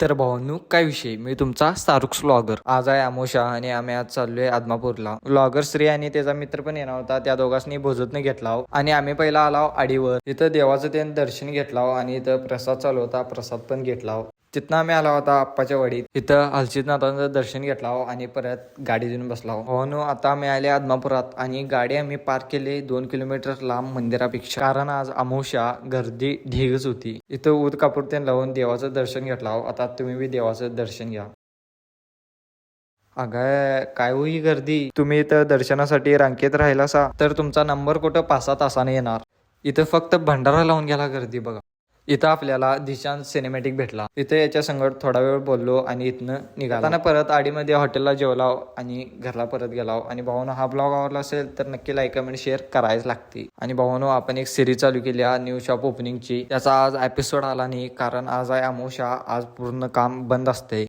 तर भावांनो, काय विषय, मी तुमचा शाहरुख व्लॉगर. आज आहे अमोशा आणि आम्ही आज चाललोय आदमापूरला. व्लॉगर श्री आणि त्याचा मित्र पण येणार होता. त्या दोघांनी भोजतने घेतला आणि आम्ही पहिला आलो आडीवर. इथं देवाचं त्यांनी दर्शन घेतला आणि इथं प्रसाद चालू होता, प्रसाद पण घेतला. तिथनं आम्ही आला होता आप्पाच्या वाडीत. इथं हलसिद्धनाथांचं दर्शन घेतला आणि परत गाडी देऊन बसला. भावांनो, आता आम्ही आले आदमापुरात आणि गाडी आम्ही पार्क केली 2 किलोमीटर लांब मंदिरापेक्षा, कारण आज अमावस्या गर्दी ढीगच होती. इथं ऊद कापूर त्यांनी लावून देवाचं दर्शन घेतला. आता तुम्ही बी देवाचं दर्शन घ्या. अगं काय हो ही गर्दी, तुम्ही इथं दर्शनासाठी रांगेत राहिला सा तर तुमचा नंबर कुठं 5-6 तासाने येणार. इथं फक्त भंडारा लावून गेला गर्दी बघा. इथं आपल्याला दिशांत सिनेमॅटिक भेटला. इथं याच्या संगत थोडा वेळ बोललो आणि इथनं निघाला. परत आडीमध्ये हॉटेलला जेवलाव आणि घरला परत गेलाव. आणि भावानो, हा ब्लॉग आवडला असेल तर नक्की लाईक कमेंट शेअर करायच लागते. आणि भावानो, आपण एक सिरीज चालू केली आहे न्यू शॉप ओपनिंगची. त्याचा आज एपिसोड आला नाही, कारण आज आहे अमावस्या. आज पूर्ण काम बंद असते.